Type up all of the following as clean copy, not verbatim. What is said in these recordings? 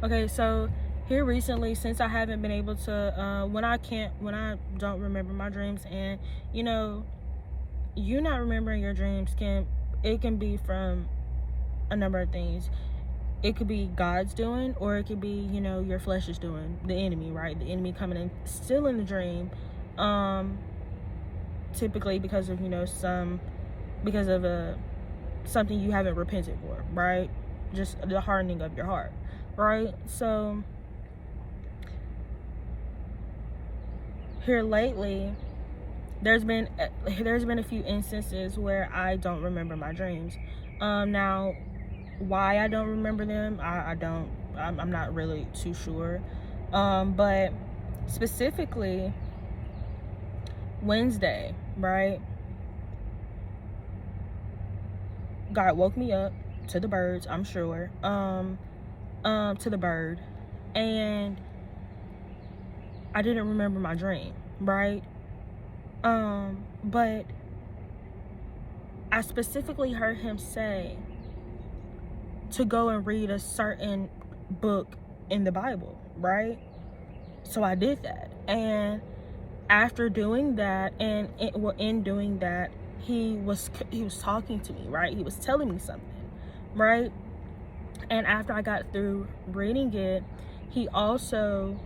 Okay, so here recently, since I haven't been able to, when I don't remember my dreams, and you know, you not remembering your dreams can be from a number of things. It could be God's doing, or it could be, your flesh is doing, the enemy, right? The enemy coming in, still in the dream, typically because of, something you haven't repented for, right? Just the hardening of your heart, right? So here lately, there's been a few instances where I don't remember my dreams. Now, why I don't remember them, I'm not really too sure. But specifically Wednesday, right? God woke me up to the birds, I'm sure. To the bird. And I didn't remember my dream, right? But I specifically heard him say to go and read a certain book in the Bible, right? So I did that. And after doing that, in doing that, he was talking to me, right? He was telling me something, right? And after I got through reading it, he also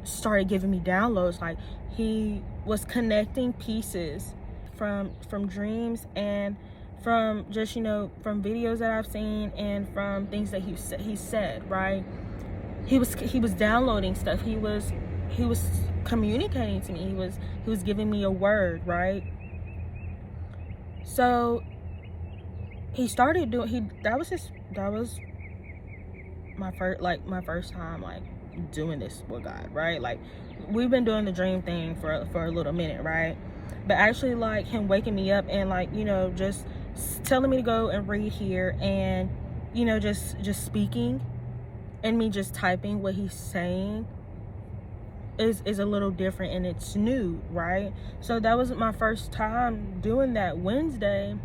started giving me downloads. Like, he was connecting pieces from dreams, and from just, from videos that I've seen, and from things that he said, right? He was downloading stuff. He was communicating to me. He was giving me a word, right? So he started doing, that was my first time doing this with God, right? Like, we've been doing the dream thing for a little minute, right? But actually, him waking me up and just telling me to go and read here, and just speaking, and me just typing what he's saying is a little different, and it's new, right? So that was my first time doing that Wednesday.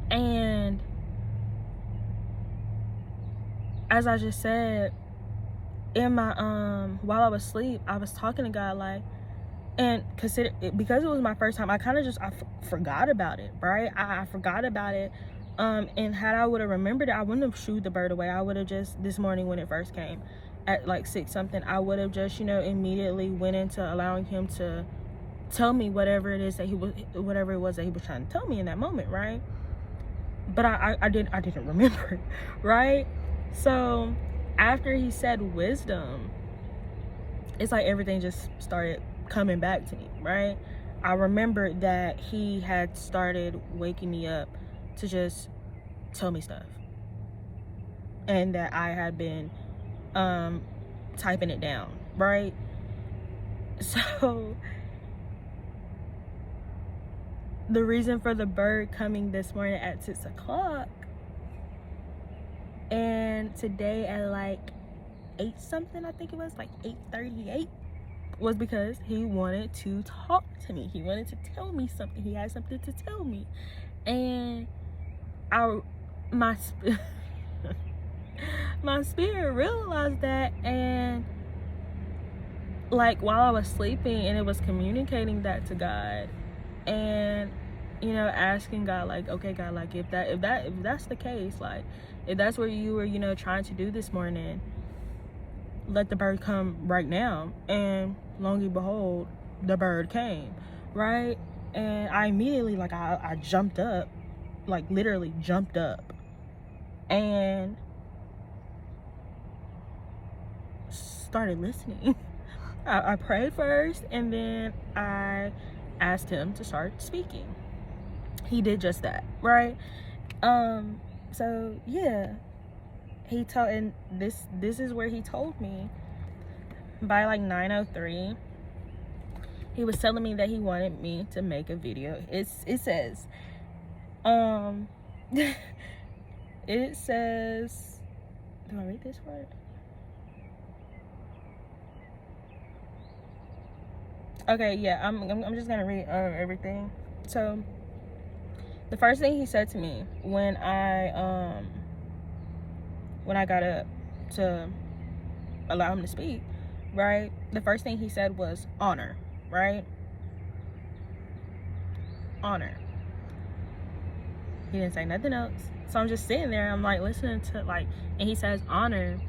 And as I just said, in my while I was asleep, I was talking to God, and because it was my first time, I kind of just forgot about it, right? I forgot about it. And had I would have remembered it, I wouldn't have shooed the bird away. I would have just, this morning when it first came at 6 something, I would have just immediately went into allowing him to tell me whatever it was that he was trying to tell me in that moment, right? But I didn't remember it, right? So after he said wisdom, it's like everything just started coming back to me, right? I remembered that he had started waking me up to just tell me stuff, and that I had been typing it down, right? So the reason for the bird coming this morning at 6 o'clock, and today at 8 something, I think it was 8:38, was because he wanted to talk to me. He wanted to tell me something. He had something to tell me. And my spirit realized that, and while I was sleeping, and it was communicating that to God, and asking God, okay, God, if that's the case, if that's what you were trying to do this morning, let the bird come right now. And lo and behold, the bird came, right? And I immediately I jumped up, literally jumped up, and started listening. I prayed first, and then I asked him to start speaking. He did just that, right? So yeah, he told, and this is where he told me by 9:03, he was telling me that he wanted me to make a video. It says it says, do I read this word? Okay, yeah, I'm just gonna read everything. So the first thing he said to me when I got up to allow him to speak, right? The first thing he said was honor, right? Honor. He didn't say nothing else. So I'm just sitting there, I'm like listening to like, and he says honor,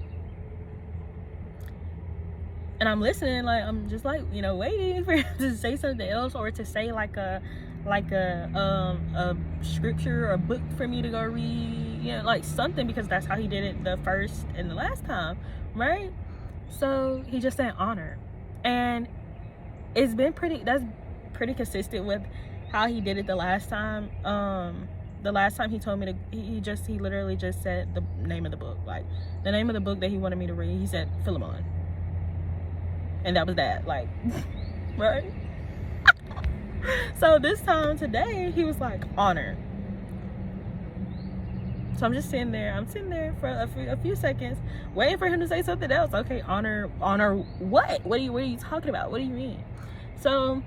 and I'm listening, like I'm just like, you know, waiting for him to say something else, or to say like a scripture or a book for me to go read, you know, like something, because that's how he did it the first and the last time, right? So he just said honor, and it's been that's pretty consistent with how he did it the last time. The last time he told me to, he literally just said the name of the book, like the name of the book that he wanted me to read. He said Philemon, and that was that, like, right? So this time today, he was like honor. So I'm just sitting there. I'm sitting there for a few seconds, waiting for him to say something else. Okay, honor what? What are you talking about? What do you mean? So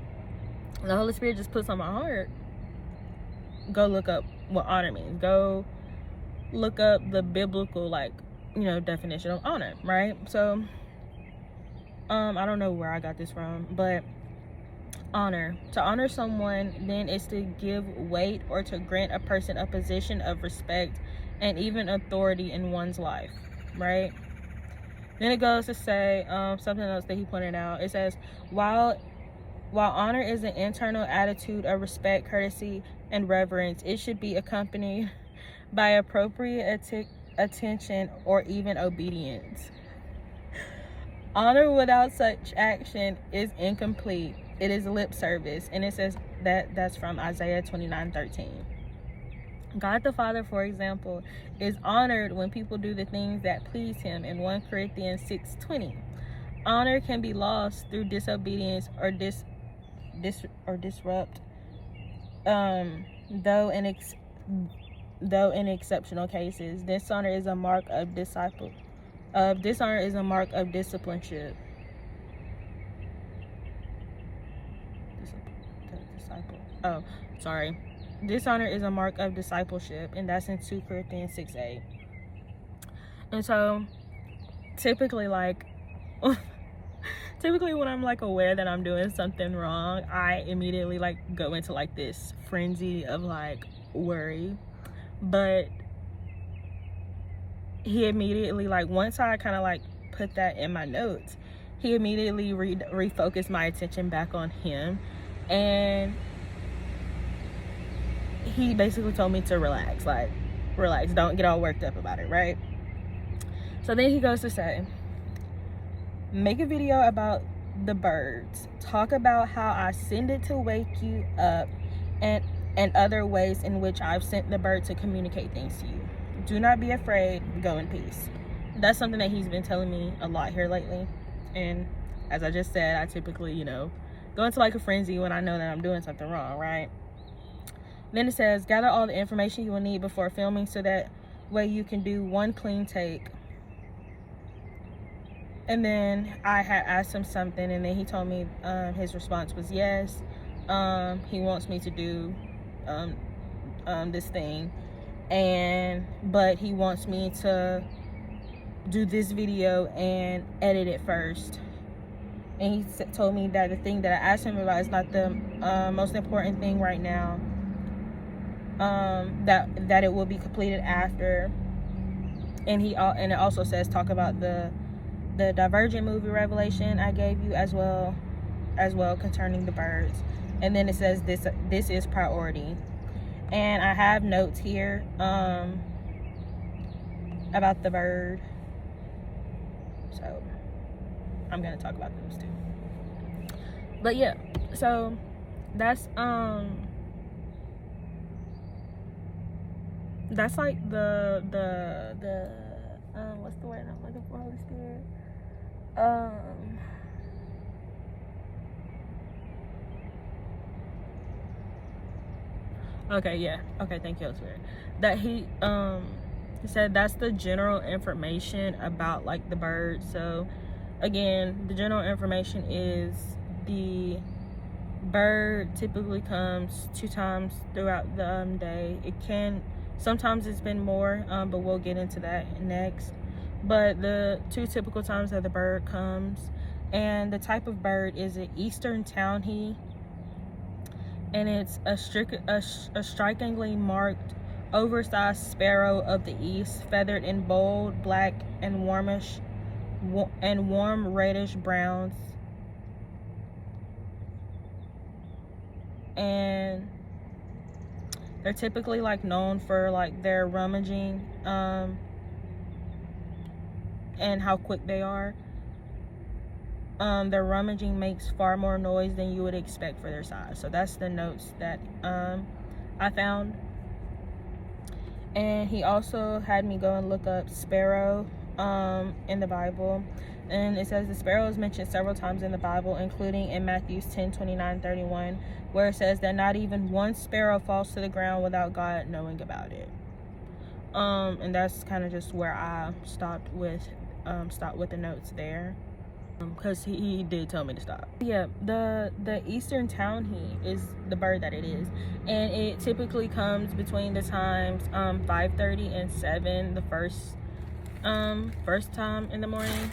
the Holy Spirit just puts on my heart, go look up what honor means. Go look up the biblical, like, you know, definition of honor, right? So I don't know where I got this from, but honor, to honor someone then is to give weight or to grant a person a position of respect and even authority in one's life, right? Then it goes to say something else that he pointed out. It says, while honor is an internal attitude of respect, courtesy, and reverence, it should be accompanied by appropriate attention or even obedience. Honor without such action is incomplete. It is lip service. And it says that's from Isaiah 29:13. God the Father, for example, is honored when people do the things that please him in 1 Corinthians 6:20. Honor can be lost through disobedience or disrupt, though in exceptional cases. Dishonor is a mark of discipleship. Dishonor is a mark of discipleship. Dishonor is a mark of discipleship, and that's in 2 Corinthians 6:8. And so typically, like, when I'm like aware that I'm doing something wrong, I immediately like go into like this frenzy of like worry. But he immediately, like, once I kind of like put that in my notes, he immediately refocused my attention back on him, and he basically told me to relax, don't get all worked up about it, right? So then he goes to say, make a video about the birds, talk about how I send it to wake you up, and other ways in which I've sent the bird to communicate things to you. Do not be afraid, go in peace. That's something that he's been telling me a lot here lately. And as I just said, I typically, you know, go into like a frenzy when I know that I'm doing something wrong, right? Then it says, gather all the information you will need before filming so that way you can do one clean take. And then I had asked him something, and then he told me his response was yes. He wants me to do this thing, but he wants me to do this video and edit it first. And he told me that the thing that I asked him about is not the most important thing right now. That it will be completed after. And it also says talk about the Divergent movie revelation I gave you as well concerning the birds. And then it says this is priority. And I have notes here about the bird, so I'm gonna talk about those too. But yeah, so that's like the what's the word I'm looking for, Holy Spirit? Okay, yeah. Okay, thank you, Holy Spirit. That he said that's the general information about like the bird. So again, the general information is the bird typically comes 2 times throughout the day. It can sometimes it's been more, but we'll get into that next. but the 2 typical times that the bird comes, and the type of bird is an eastern townie, and it's a strikingly marked oversized sparrow of the east, feathered in bold black and warm reddish browns, and they're typically like known for like their rummaging and how quick they are. Their rummaging makes far more noise than you would expect for their size. So that's the notes that I found. And he also had me go and look up sparrow in the Bible, and it says the sparrow is mentioned several times in the Bible, including in Matthew 10:29-31, where it says that not even one sparrow falls to the ground without God knowing about it. And that's kind of just where I stopped with the notes there, because he did tell me to stop. Yeah, the eastern townie is the bird that it is, and it typically comes between the times 5:30 and 7 the first time in the morning,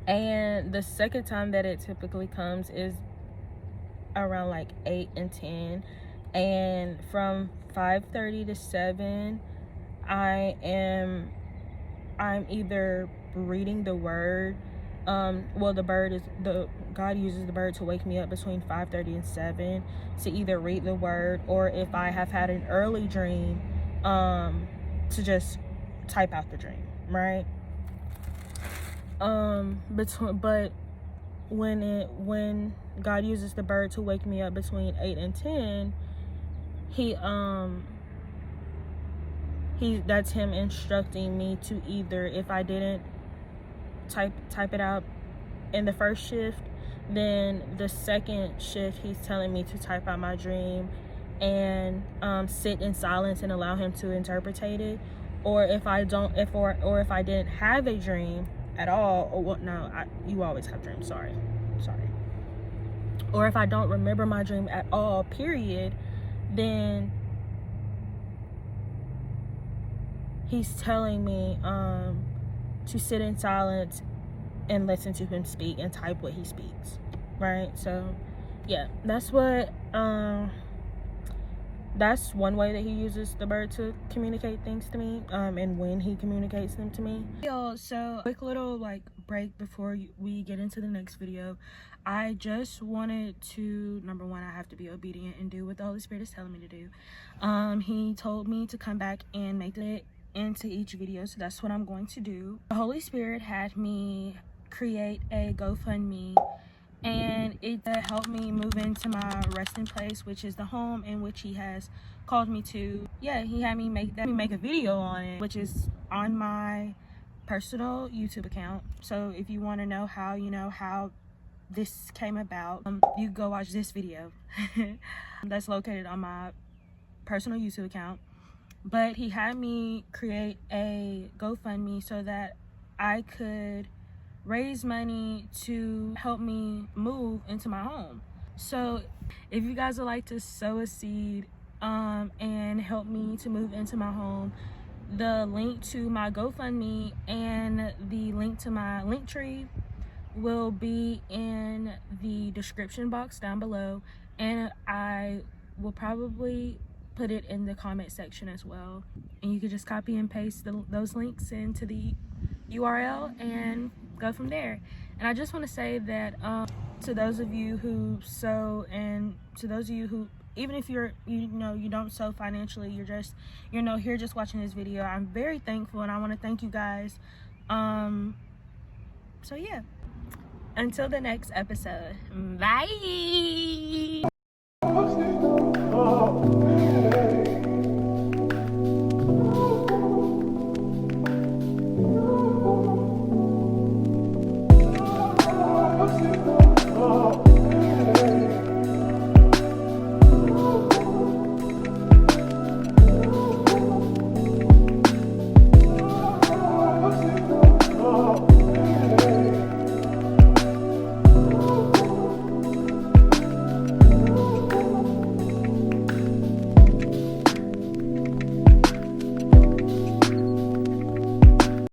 and the second time that it typically comes is around like 8 and 10, and from 5:30 to 7 I'm either reading the word. Well, God uses the bird to wake me up between 5:30 and 7 to either read the word, or if I have had an early dream, to just type out the dream, right? But when God uses the bird to wake me up between 8 and 10, that's him instructing me to either, if I didn't type it out in the first shift, then the second shift he's telling me to type out my dream and sit in silence and allow him to interpretate it. Or if I didn't have a dream at all, or what? No, you always have dreams. Sorry. Or if I don't remember my dream at all, period, then he's telling me to sit in silence and listen to him speak and type what he speaks, right? So yeah, that's one way that he uses the bird to communicate things to me, and when he communicates them to me. Yo, so quick little like break before we get into the next video. I just wanted to, number one, I have to be obedient and do what the Holy Spirit is telling me to do. He told me to come back and make it into each video, so that's what I'm going to do. The Holy Spirit had me create a Go Fund Me, and it helped me move into my resting place, which is the home in which he has called me to. Yeah, he had me make a video on it, which is on my personal YouTube account. So if you want to know how this came about, you go watch this video. That's located on my personal YouTube account. But he had me create a GoFundMe so that I could raise money to help me move into my home. So if you guys would like to sow a seed and help me to move into my home, the link to my GoFundMe and the link to my Linktree will be in the description box down below, and I will probably put it in the comment section as well, and you can just copy and paste those links into the URL and go from there. And I just want to say that to those of you who sow, and to those of you who, even if you don't sow financially, you're just here just watching this video, I'm very thankful, and I want to thank you guys. So yeah, until the next episode, bye.